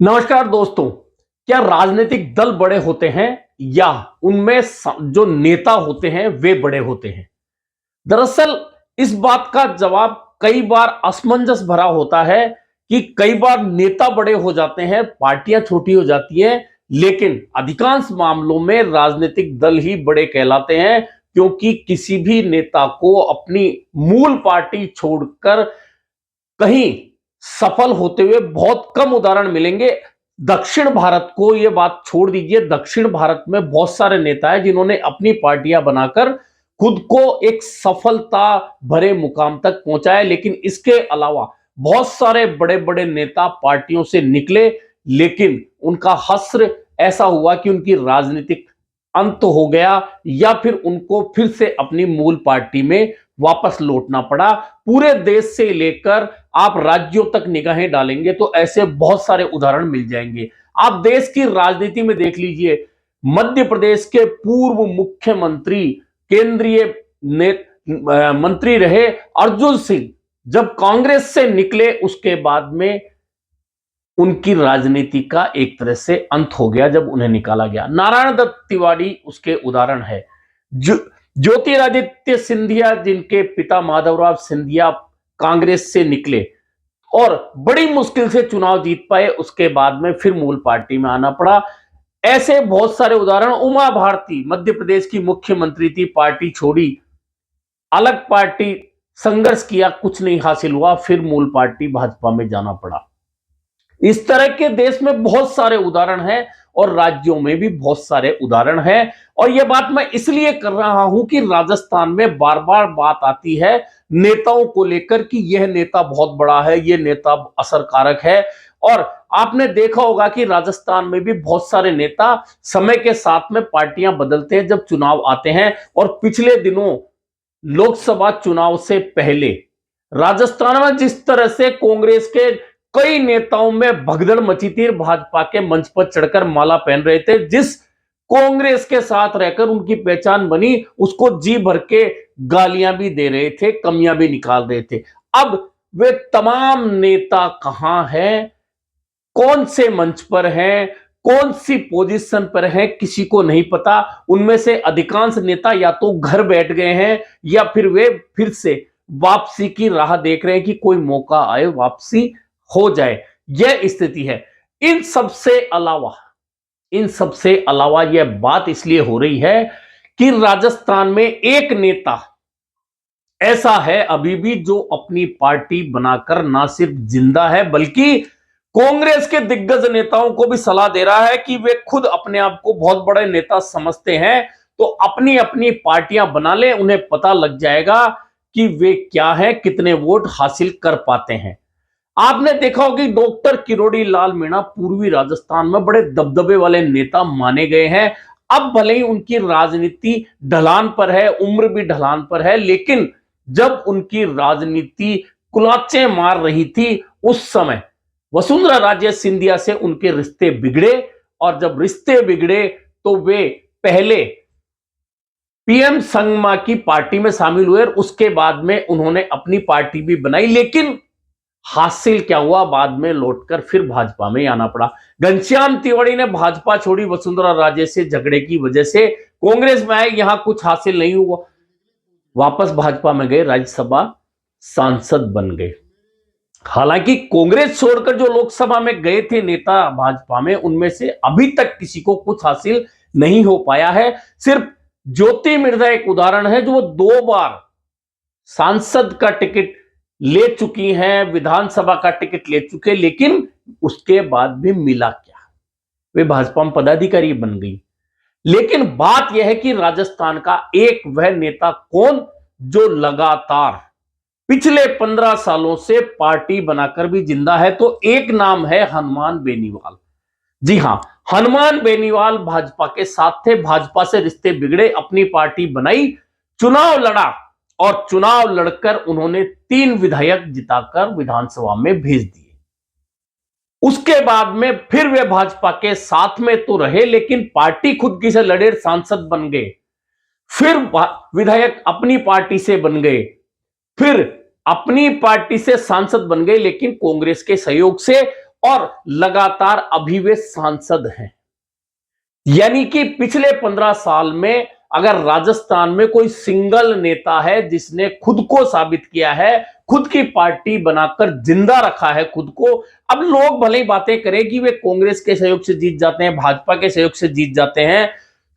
नमस्कार दोस्तों। क्या राजनीतिक दल बड़े होते हैं या उनमें जो नेता होते हैं वे बड़े होते हैं? दरअसल इस बात का जवाब कई बार असमंजस भरा होता है कि कई बार नेता बड़े हो जाते हैं, पार्टियां छोटी हो जाती हैं, लेकिन अधिकांश मामलों में राजनीतिक दल ही बड़े कहलाते हैं क्योंकि किसी भी नेता को अपनी मूल पार्टी छोड़कर कहीं सफल होते हुए बहुत कम उदाहरण मिलेंगे। दक्षिण भारत को ये बात छोड़ दीजिए, दक्षिण भारत में बहुत सारे नेता हैं जिन्होंने अपनी पार्टियां बनाकर खुद को एक सफलता भरे मुकाम तक पहुंचाया। लेकिन इसके अलावा बहुत सारे बड़े-बड़े नेता पार्टियों से निकले, लेकिन उनका हश्र ऐसा हुआ कि उनकी राजनीतिक अंत हो गया या फिर उनको फिर से अपनी मूल पार्टी में वापस लौटना पड़ा। पूरे देश से लेकर आप राज्यों तक निगाहें डालेंगे तो ऐसे बहुत सारे उदाहरण मिल जाएंगे। आप देश की राजनीति में देख लीजिए, मध्य प्रदेश के पूर्व मुख्यमंत्री, केंद्रीय मंत्री रहे अर्जुन सिंह, जब कांग्रेस से निकले उसके बाद में उनकी राजनीति का एक तरह से अंत हो गया जब उन्हें निकाला गया। नारायण दत्त तिवारी उसके उदाहरण है। ज्योतिरादित्य सिंधिया, जिनके पिता माधवराव सिंधिया कांग्रेस से निकले और बड़ी मुश्किल से चुनाव जीत पाए, उसके बाद में फिर मूल पार्टी में आना पड़ा। ऐसे बहुत सारे उदाहरण। उमा भारती मध्य प्रदेश की मुख्यमंत्री थी, पार्टी छोड़ी, अलग पार्टी, संघर्ष किया, कुछ नहीं हासिल हुआ, फिर मूल पार्टी भाजपा में जाना पड़ा। इस तरह के देश में बहुत सारे उदाहरण हैं और राज्यों में भी बहुत सारे उदाहरण हैं। और यह बात मैं इसलिए कर रहा हूं कि राजस्थान में बार बार बात आती है नेताओं को लेकर कि यह नेता बहुत बड़ा है, यह नेता असरकारक है। और आपने देखा होगा कि राजस्थान में भी बहुत सारे नेता समय के साथ में पार्टियां बदलते हैं जब चुनाव आते हैं। और पिछले दिनों लोकसभा चुनाव से पहले राजस्थान में जिस तरह से कांग्रेस के कई नेताओं में भगदड़ मची थी, भाजपा के मंच पर चढ़कर माला पहन रहे थे, जिस कांग्रेस के साथ रहकर उनकी पहचान बनी उसको जी भर के गालियां भी दे रहे थे, कमियां भी निकाल रहे थे। अब वे तमाम नेता कहां हैं, कौन से मंच पर हैं, कौन सी पोजीशन पर हैं, किसी को नहीं पता। उनमें से अधिकांश नेता या तो घर बैठ गए हैं या फिर वे फिर से वापसी की राह देख रहे हैं कि कोई मौका आए, वापसी हो जाए। यह स्थिति है। इन सबसे अलावा इन सबसे अलावा यह बात इसलिए हो रही है कि राजस्थान में एक नेता ऐसा है अभी भी जो अपनी पार्टी बनाकर ना सिर्फ जिंदा है बल्कि कांग्रेस के दिग्गज नेताओं को भी सलाह दे रहा है कि वे खुद अपने आप को बहुत बड़े नेता समझते हैं तो अपनी अपनी पार्टियां बना लें, उन्हें पता लग जाएगा कि वे क्या है, कितने वोट हासिल कर पाते हैं। आपने देखा होगा कि डॉक्टर किरोड़ी लाल मीणा पूर्वी राजस्थान में बड़े दबदबे वाले नेता माने गए हैं। अब भले ही उनकी राजनीति ढलान पर है, उम्र भी ढलान पर है, लेकिन जब उनकी राजनीति कुलाचे मार रही थी उस समय वसुंधरा राजे सिंधिया से उनके रिश्ते बिगड़े। और जब रिश्ते बिगड़े तो वे पहले पीएम संगमा की पार्टी में शामिल हुए और उसके बाद में उन्होंने अपनी पार्टी भी बनाई, लेकिन हासिल क्या हुआ, बाद में लौटकर फिर भाजपा में आना पड़ा। घनश्याम तिवारी ने भाजपा छोड़ी वसुंधरा राजे से झगड़े की वजह से, कांग्रेस में आए, यहां कुछ हासिल नहीं हुआ, वापस भाजपा में गए, राज्यसभा सांसद बन गए। हालांकि कांग्रेस छोड़कर जो लोकसभा में गए थे नेता भाजपा में, उनमें से अभी तक किसी को कुछ हासिल नहीं हो पाया है। सिर्फ ज्योति मिर्धा एक उदाहरण है जो 2 बार सांसद का टिकट ले चुकी हैं, विधानसभा का टिकट ले चुके, लेकिन उसके बाद भी मिला क्या, वे भाजपा में पदाधिकारी बन गई। लेकिन बात यह है कि राजस्थान का एक वह नेता कौन जो लगातार पिछले 15 सालों से पार्टी बनाकर भी जिंदा है, तो एक नाम है हनुमान बेनीवाल। जी हां, हनुमान बेनीवाल भाजपा के साथ थे, भाजपा से रिश्ते बिगड़े, अपनी पार्टी बनाई, चुनाव लड़ा और चुनाव लड़कर उन्होंने 3 विधायक जिताकर विधानसभा में भेज दिए। उसके बाद में फिर वे भाजपा के साथ में तो रहे, लेकिन पार्टी खुद की से लड़े, सांसद बन गए, फिर विधायक अपनी पार्टी से बन गए, फिर अपनी पार्टी से सांसद बन गए, लेकिन कांग्रेस के सहयोग से। और लगातार अभी वे सांसद हैं। यानी कि पिछले 15 साल में अगर राजस्थान में कोई सिंगल नेता है जिसने खुद को साबित किया है, खुद की पार्टी बनाकर जिंदा रखा है खुद को। अब लोग भले ही बातें करें कि वे कांग्रेस के सहयोग से जीत जाते हैं, भाजपा के सहयोग से जीत जाते हैं,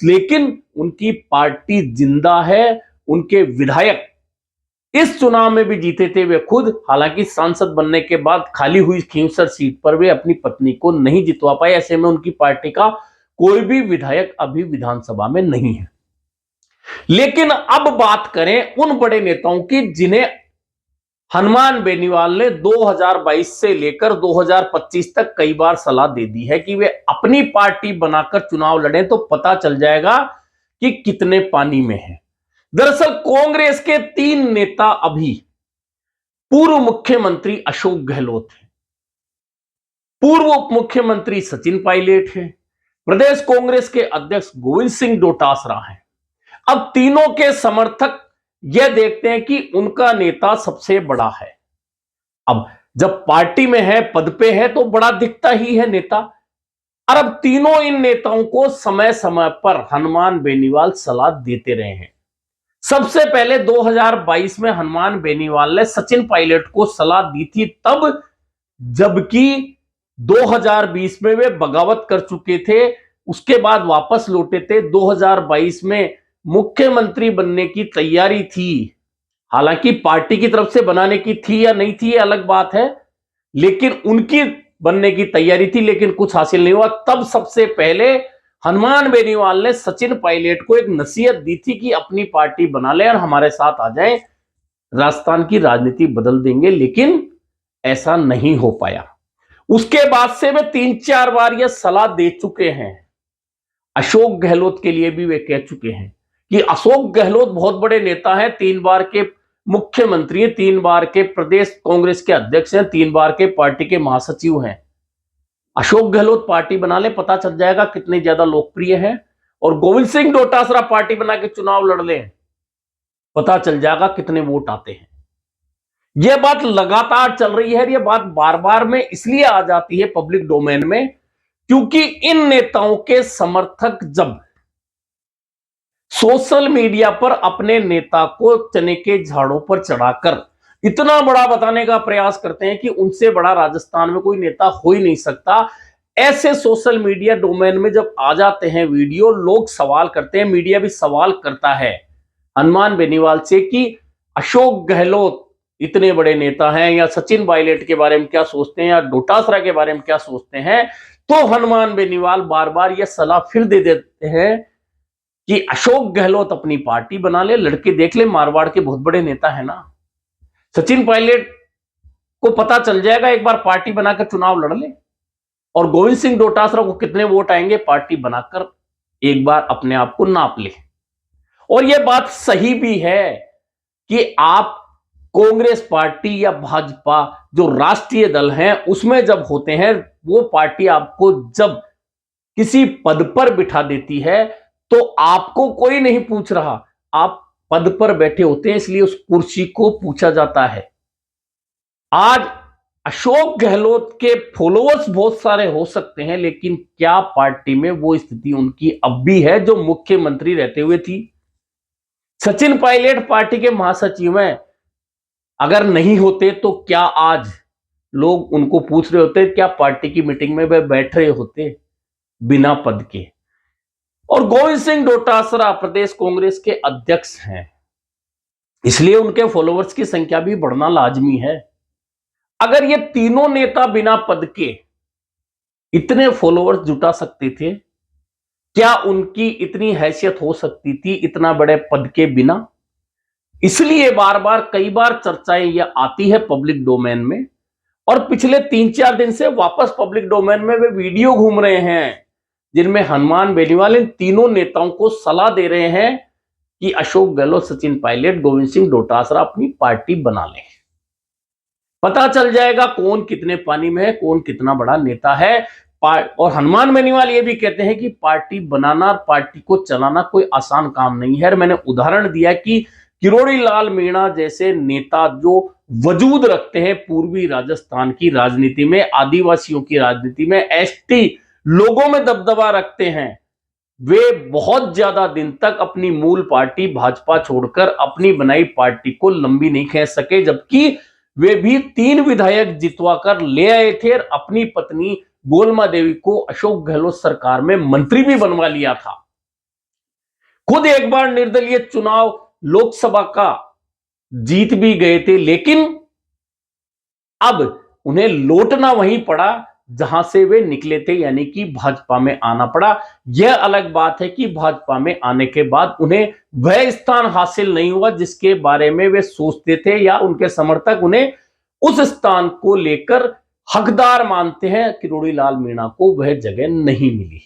लेकिन उनकी पार्टी जिंदा है। उनके विधायक इस चुनाव में भी जीते थे वे खुद, हालांकि सांसद बनने के बाद खाली हुई खींवसर सीट पर वे अपनी पत्नी को नहीं जितवा पाए। ऐसे में उनकी पार्टी का कोई भी विधायक अभी विधानसभा में नहीं है। लेकिन अब बात करें उन बड़े नेताओं की जिन्हें हनुमान बेनीवाल ने 2022 से लेकर 2025 तक कई बार सलाह दे दी है कि वे अपनी पार्टी बनाकर चुनाव लड़ें, तो पता चल जाएगा कि कितने पानी में हैं। दरअसल कांग्रेस के 3 नेता अभी पूर्व मुख्यमंत्री अशोक गहलोत हैं, पूर्व उप मुख्यमंत्री सचिन पायलट हैं, प्रदेश कांग्रेस के अध्यक्ष गोविंद सिंह डोटासरा हैं। अब तीनों के समर्थक यह देखते हैं कि उनका नेता सबसे बड़ा है। अब जब पार्टी में है, पद पे है, तो बड़ा दिखता ही है नेता। और अब तीनों इन नेताओं को समय समय पर हनुमान बेनीवाल सलाह देते रहे हैं। सबसे पहले 2022 में हनुमान बेनीवाल ने सचिन पायलट को सलाह दी थी, तब जबकि 2020 में वे बगावत कर चुके थे, उसके बाद वापस लौटे थे। 2022 में मुख्यमंत्री बनने की तैयारी थी, हालांकि पार्टी की तरफ से बनाने की थी या नहीं थी, अलग बात है, लेकिन उनकी बनने की तैयारी थी, लेकिन कुछ हासिल नहीं हुआ। तब सबसे पहले हनुमान बेनीवाल ने सचिन पायलट को एक नसीहत दी थी कि अपनी पार्टी बना ले और हमारे साथ आ जाएं, राजस्थान की राजनीति बदल देंगे, लेकिन ऐसा नहीं हो पाया। उसके बाद से वे 3-4 बार यह सलाह दे चुके हैं। अशोक गहलोत के लिए भी वे कह चुके हैं कि अशोक गहलोत बहुत बड़े नेता हैं, 3 बार के मुख्यमंत्री हैं, 3 बार के प्रदेश कांग्रेस के अध्यक्ष हैं, 3 बार के पार्टी के महासचिव हैं। अशोक गहलोत पार्टी बना ले, पता चल जाएगा कितने ज्यादा लोकप्रिय हैं। और गोविंद सिंह डोटासरा पार्टी बना के चुनाव लड़ ले, पता चल जाएगा कितने वोट आते हैं। यह बात लगातार चल रही है। यह बात बार बार में इसलिए आ जाती है पब्लिक डोमेन में क्योंकि इन नेताओं के समर्थक जब सोशल मीडिया पर अपने नेता को चने के झाड़ों पर चढ़ाकर इतना बड़ा बताने का प्रयास करते हैं कि उनसे बड़ा राजस्थान में कोई नेता हो ही नहीं सकता, ऐसे सोशल मीडिया डोमेन में जब आ जाते हैं वीडियो, लोग सवाल करते हैं, मीडिया भी सवाल करता है हनुमान बेनीवाल से कि अशोक गहलोत इतने बड़े नेता हैं, या सचिन पायलट के बारे में क्या सोचते हैं, या डोटासरा के बारे में क्या सोचते हैं। तो हनुमान बेनीवाल बार बार यह सलाह फिर दे देते हैं कि अशोक गहलोत अपनी पार्टी बना ले, लड़के देख ले, मारवाड़ के बहुत बड़े नेता है ना। सचिन पायलट को पता चल जाएगा, एक बार पार्टी बनाकर चुनाव लड़ ले, और गोविंद सिंह डोटासरा को कितने वोट आएंगे, पार्टी बनाकर एक बार अपने आप को नाप ले। और यह बात सही भी है कि आप कांग्रेस पार्टी या भाजपा जो राष्ट्रीय दल हैं उसमें जब होते हैं, वो पार्टी आपको जब किसी पद पर बिठा देती है तो आपको कोई नहीं पूछ रहा, आप पद पर बैठे होते हैं, इसलिए उस कुर्सी को पूछा जाता है। आज अशोक गहलोत के फॉलोअर्स बहुत सारे हो सकते हैं, लेकिन क्या पार्टी में वो स्थिति उनकी अब भी है जो मुख्यमंत्री रहते हुए थी? सचिन पायलट पार्टी के महासचिव हैं, अगर नहीं होते तो क्या आज लोग उनको पूछ रहे होते, क्या पार्टी की मीटिंग में वे बैठ रहे होते बिना पद के? और गोविंद सिंह डोटासरा प्रदेश कांग्रेस के अध्यक्ष हैं, इसलिए उनके फॉलोअर्स की संख्या भी बढ़ना लाजमी है। अगर ये तीनों नेता बिना पद के इतने फॉलोअर्स जुटा सकते थे, क्या उनकी इतनी हैसियत हो सकती थी इतना बड़े पद के बिना? इसलिए बार बार कई बार चर्चाएं यह आती है पब्लिक डोमेन में, और पिछले 3-4 दिन से वापस पब्लिक डोमेन में वे वीडियो घूम रहे हैं जिनमें हनुमान बेनीवाल इन तीनों नेताओं को सलाह दे रहे हैं कि अशोक गहलोत, सचिन पायलट, गोविंद सिंह डोटासरा अपनी पार्टी बना लें। पता चल जाएगा कौन कितने पानी में है, कौन कितना बड़ा नेता है। और हनुमान बेनीवाल ये भी कहते हैं कि पार्टी बनाना और पार्टी को चलाना कोई आसान काम नहीं है। मैंने उदाहरण दिया कि किरोड़ी लाल मीणा जैसे नेता जो वजूद रखते हैं पूर्वी राजस्थान की राजनीति में, आदिवासियों की राजनीति में, एसटी लोगों में दबदबा रखते हैं, वे बहुत ज्यादा दिन तक अपनी मूल पार्टी भाजपा छोड़कर अपनी बनाई पार्टी को लंबी नहीं खींच सके, जबकि वे भी 3 विधायक जितवा कर ले आए थे और अपनी पत्नी गोलमा देवी को अशोक गहलोत सरकार में मंत्री भी बनवा लिया था। खुद एक बार निर्दलीय चुनाव लोकसभा का जीत भी गए थे, लेकिन अब उन्हें लौटना वहीं पड़ा जहां से वे निकले थे, यानी कि भाजपा में आना पड़ा। यह अलग बात है कि भाजपा में आने के बाद उन्हें वह स्थान हासिल नहीं हुआ जिसके बारे में वे सोचते थे, या उनके समर्थक उन्हें उस स्थान को लेकर हकदार मानते हैं। किरोड़ी लाल मीणा को वह जगह नहीं मिली।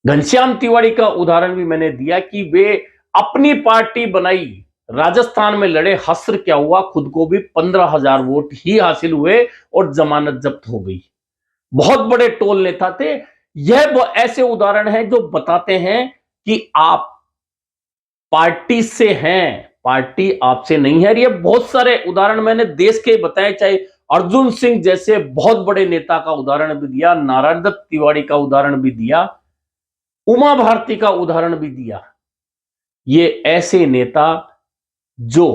घनश्याम तिवारी का उदाहरण भी मैंने दिया कि वे अपनी पार्टी बनाई, राजस्थान में लड़े, हस्र क्या हुआ, खुद को भी 15,000 वोट ही हासिल हुए और जमानत जब्त हो गई। बहुत बड़े टोल नेता थे। यह ऐसे उदाहरण हैं जो बताते हैं कि आप पार्टी से हैं, पार्टी आपसे नहीं है। ये बहुत सारे उदाहरण मैंने देश के बताए, चाहे अर्जुन सिंह जैसे बहुत बड़े नेता का उदाहरण भी दिया, नारायण दत्त तिवारी का उदाहरण भी दिया, उमा भारती का उदाहरण भी दिया। ये ऐसे नेता जो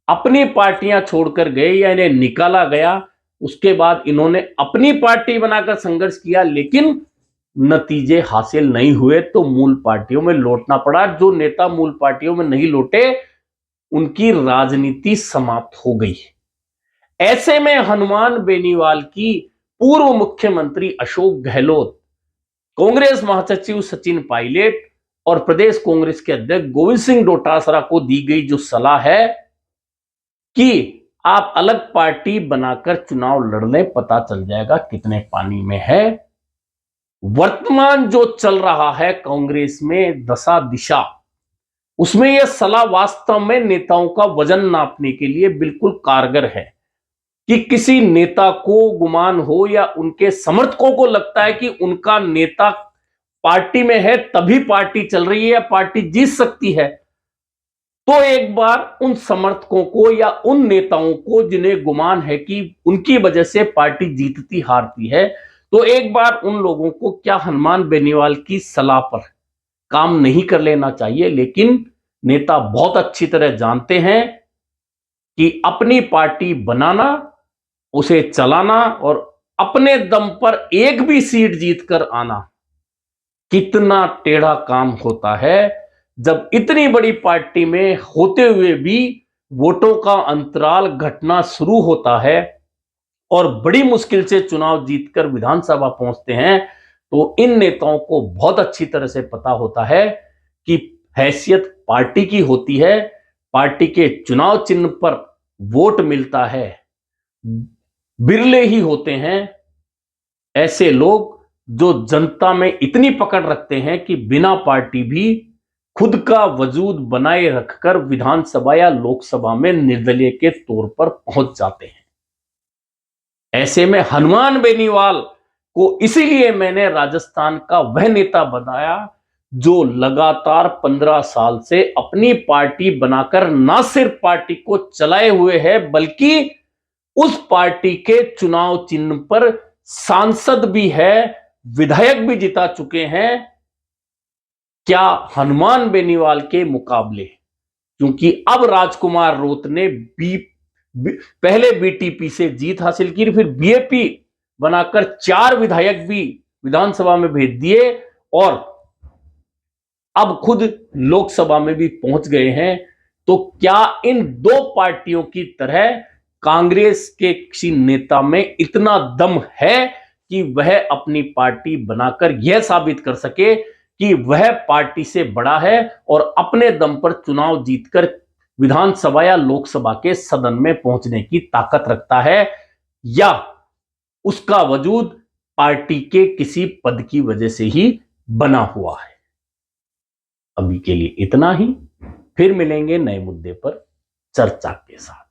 अपनी पार्टियां छोड़कर गए या इन्हें निकाला गया, उसके बाद इन्होंने अपनी पार्टी बनाकर संघर्ष किया, लेकिन नतीजे हासिल नहीं हुए तो मूल पार्टियों में लौटना पड़ा। जो नेता मूल पार्टियों में नहीं लौटे उनकी राजनीति समाप्त हो गई। ऐसे में हनुमान बेनीवाल की पूर्व मुख्यमंत्री अशोक गहलोत, कांग्रेस महासचिव सचिन पायलट और प्रदेश कांग्रेस के अध्यक्ष गोविंद सिंह डोटासरा को दी गई जो सलाह है कि आप अलग पार्टी बनाकर चुनाव लड़ लें, पता चल जाएगा कितने पानी में है। वर्तमान जो चल रहा है कांग्रेस में दशा दिशा, उसमें यह सलाह वास्तव में नेताओं का वजन नापने के लिए बिल्कुल कारगर है कि किसी नेता को गुमान हो या उनके समर्थकों को लगता है कि उनका नेता पार्टी में है तभी पार्टी चल रही है या पार्टी जीत सकती है, तो एक बार उन समर्थकों को या उन नेताओं को जिन्हें गुमान है कि उनकी वजह से पार्टी जीतती हारती है, तो एक बार उन लोगों को क्या हनुमान बेनीवाल की सलाह पर काम नहीं कर लेना चाहिए। लेकिन नेता बहुत अच्छी तरह जानते हैं कि अपनी पार्टी बनाना, उसे चलाना और अपने दम पर एक भी सीट जीतकर आना कितना टेढ़ा काम होता है, जब इतनी बड़ी पार्टी में होते हुए भी वोटों का अंतराल घटना शुरू होता है और बड़ी मुश्किल से चुनाव जीतकर विधानसभा पहुंचते हैं, तो इन नेताओं को बहुत अच्छी तरह से पता होता है कि हैसियत पार्टी की होती है, पार्टी के चुनाव चिन्ह पर वोट मिलता है, बिरले ही होते हैं ऐसे लोग जो जनता में इतनी पकड़ रखते हैं कि बिना पार्टी भी खुद का वजूद बनाए रखकर विधानसभा या लोकसभा में निर्दलीय के तौर पर पहुंच जाते हैं। ऐसे में हनुमान बेनीवाल को इसीलिए मैंने राजस्थान का वह नेता बताया जो लगातार 15 साल से अपनी पार्टी बनाकर ना सिर्फ पार्टी को चलाए हुए है, बल्कि उस पार्टी के चुनाव चिन्ह पर सांसद भी है, विधायक भी जिता चुके हैं। क्या हनुमान बेनीवाल के मुकाबले, क्योंकि अब राजकुमार रोत ने पहले बीटीपी से जीत हासिल की, फिर बीएपी बनाकर 4 विधायक भी विधानसभा में भेज दिए और अब खुद लोकसभा में भी पहुंच गए हैं। तो क्या इन 2 पार्टियों की तरह कांग्रेस के किसी नेता में इतना दम है कि वह अपनी पार्टी बनाकर यह साबित कर सके कि वह पार्टी से बड़ा है और अपने दम पर चुनाव जीतकर विधानसभा या लोकसभा के सदन में पहुंचने की ताकत रखता है, या उसका वजूद पार्टी के किसी पद की वजह से ही बना हुआ है। अभी के लिए इतना ही, फिर मिलेंगे नए मुद्दे पर चर्चा के साथ।